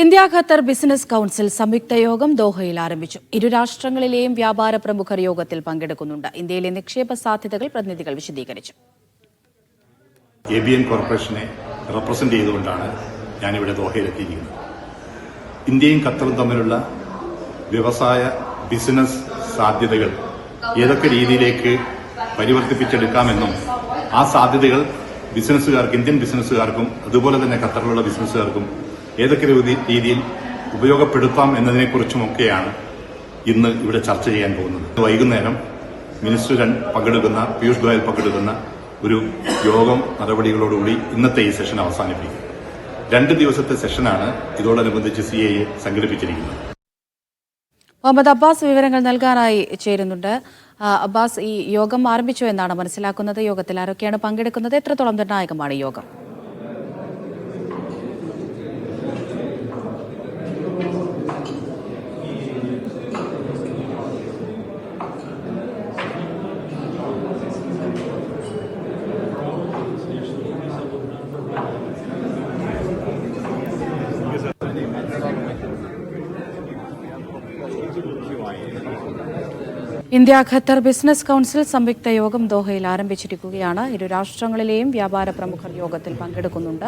India Qatar business council സംയുക്ത യോഗം ദോഹയിൽ ആരംഭിച്ചു. ഇരു രാഷ്ട്രങ്ങളിലെയും വ്യാപാര പ്രമുഖർ യോഗത്തിൽ പങ്കെടുക്കുന്നുണ്ട്. ഇന്ത്യയിലെ നിക്ഷേപ സാധ്യതകൾ പ്രതിനിധികൾ വിശദീകരിച്ചു. ABN കോർപ്പറേഷനെ റെപ്രസെന്റ് ചെയ്തുകൊണ്ടാണ് ഞാനിവിടെ ദോഹയിലെത്തിയിരിക്കുന്നത്. ഇന്ത്യയും ഖത്തറും തമ്മിലുള്ള വ്യവസായ ബിസിനസ് സാധ്യതകൾ ഏതൊക്കെ രീതിയിലേക്ക് പരിവർത്തിപ്പിച്ചെടുക്കാമെന്നും ആ സാധ്യതകൾ ബിസിനസ്സുകാർക്ക്, ഇന്ത്യൻ ബിസിനസ്സുകാർക്കും അതുപോലെ തന്നെ ഖത്തറിലുള്ള ബിസിനസ്സുകാർക്കും ഏതൊക്കെ രീതിയിൽ ഉപയോഗപ്പെടുത്താം എന്നതിനെക്കുറിച്ചുമൊക്കെയാണ് ഇന്ന് ഇവിടെ ചർച്ച ചെയ്യാൻ പോകുന്നത്. വൈകുന്നേരം മിനിസ്റ്റർ പങ്കെടുക്കുന്ന, പീയൂഷ് ഗോയൽ പങ്കെടുക്കുന്ന ഒരു യോഗം നടപടികളോടുകൂടി ഇന്നത്തെ ഈ സെഷൻ അവസാനിപ്പിക്കും. 2 ദിവസത്തെ സെഷനാണ് ഇതോടനുബന്ധിച്ച് CAA സംഘടിപ്പിച്ചിരിക്കുന്നത്. മുഹമ്മദ് അബ്ബാസ് വിവരങ്ങൾ നൽകാനായി ചേരുന്നുണ്ട്. അബ്ബാസ്, ഈ യോഗം ആരംഭിച്ചു എന്നാണ് മനസ്സിലാക്കുന്നത്. യോഗത്തിൽ ആരൊക്കെയാണ് പങ്കെടുക്കുന്നത്? എത്രത്തോളം നിർണായകമാണ് ഈ യോഗം? ഇന്ത്യ ഖത്തർ ബിസിനസ് കൗൺസിൽ സംയുക്ത യോഗം ദോഹയിൽ ആരംഭിച്ചിരിക്കുകയാണ്. ഇരു രാഷ്ട്രങ്ങളിലെയും വ്യാപാര പ്രമുഖർ യോഗത്തിൽ പങ്കെടുക്കുന്നുണ്ട്.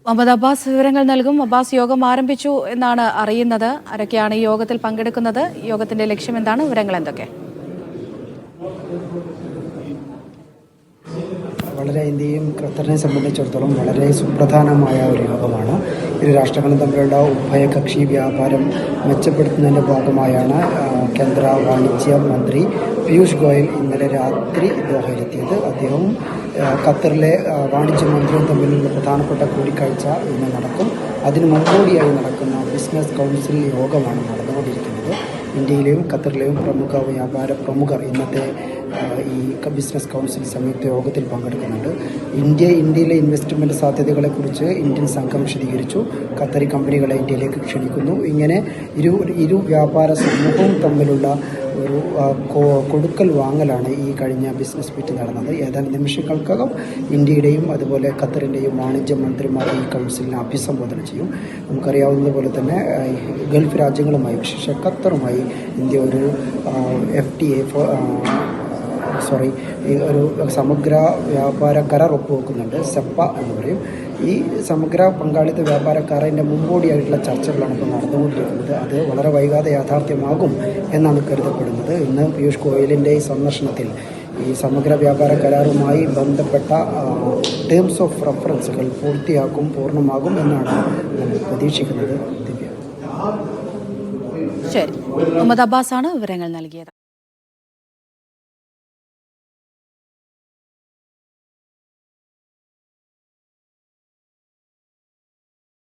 മുഹമ്മദ് അബ്ബാസ് വിവരങ്ങൾ നൽകും. അബ്ബാസ്, യോഗം ആരംഭിച്ചു എന്നാണ് അറിയുന്നത്. ആരൊക്കെയാണ് ഈ യോഗത്തിൽ പങ്കെടുക്കുന്നത്? യോഗത്തിന്റെ ലക്ഷ്യം എന്താണ്? വിവരങ്ങൾ എന്തൊക്കെ? വളരെ ഇന്ത്യയും ഖത്തറിനെ സംബന്ധിച്ചിടത്തോളം വളരെ സുപ്രധാനമായ ഒരു യോഗമാണ്. ഇരു രാഷ്ട്രങ്ങളും തമ്മിലുള്ള ഉഭയകക്ഷി വ്യാപാരം മെച്ചപ്പെടുത്തുന്നതിൻ്റെ ഭാഗമായാണ് കേന്ദ്ര വാണിജ്യ മന്ത്രി പീയൂഷ് ഗോയൽ ഇന്നലെ രാത്രി ദോഹയിലെത്തിയത്. അദ്ദേഹവും ഖത്തറിലെ വാണിജ്യ മന്ത്രിയും തമ്മിലുള്ള പ്രധാനപ്പെട്ട കൂടിക്കാഴ്ച ഇന്ന് നടക്കും. അതിന് മുമ്പോടിയായി നടക്കുന്ന ബിസിനസ് കൗൺസിൽ യോഗമാണ് നടന്നുകൊണ്ടിരിക്കുന്നത്. ഇന്ത്യയിലെയും ഖത്തറിലെയും പ്രമുഖ വ്യാപാര പ്രമുഖർ ഇന്നത്തെ ഈ ബിസിനസ് കൗൺസിൽ സംയുക്ത യോഗത്തിൽ പങ്കെടുക്കുന്നുണ്ട്. ഇന്ത്യയിലെ ഇൻവെസ്റ്റ്മെൻറ്റ് സാധ്യതകളെക്കുറിച്ച് ഇന്ത്യൻ സംഘം വിശദീകരിച്ചു. ഖത്തറി കമ്പനികളെ ഇന്ത്യയിലേക്ക് ക്ഷണിക്കുന്നു. ഇങ്ങനെ ഇരു വ്യാപാര സമൂഹവും തമ്മിലുള്ള ഒരു കൊടുക്കൽ വാങ്ങലാണ് ഈ കഴിഞ്ഞ ബിസിനസ് മീറ്റ് നടന്നത്. ഏതാനും നിമിഷങ്ങൾക്കകം ഇന്ത്യയുടെയും അതുപോലെ ഖത്തറിൻ്റെയും വാണിജ്യ മന്ത്രിമാർ ഈ കൗൺസിലിനെ അഭിസംബോധന ചെയ്യും. നമുക്കറിയാവുന്നതുപോലെ തന്നെ ഗൾഫ് രാജ്യങ്ങളുമായി, വിശേഷ ഖത്തറുമായി ഇന്ത്യ ഒരു ഒരു സമഗ്ര വ്യാപാര കരാർ ഒപ്പുവെക്കുന്നുണ്ട്. സെപ്പ എന്ന് പറയും. ഈ സമഗ്ര പങ്കാളിത്ത വ്യാപാര കരാറിൻ്റെ മുമ്പോടിയായിട്ടുള്ള ചർച്ചകളാണ് ഇപ്പോൾ നടന്നുകൊണ്ടിരിക്കുന്നത്. അത് വളരെ വൈകാതെ യാഥാർത്ഥ്യമാകും എന്നാണ് കരുതപ്പെടുന്നത്. ഇന്ന് പീയൂഷ് ഗോയലിൻ്റെ ഈ സന്ദർശനത്തിൽ ഈ സമഗ്ര വ്യാപാര കരാറുമായി ബന്ധപ്പെട്ട ടേംസ് ഓഫ് റെഫറൻസുകൾ പൂർണ്ണമാകും എന്നാണ് പ്രതീക്ഷിക്കുന്നത്. ദിവ്യ. ശരി, മുഹമ്മദ് അബ്ബാസാണ് വിവരങ്ങൾ നൽകിയത്.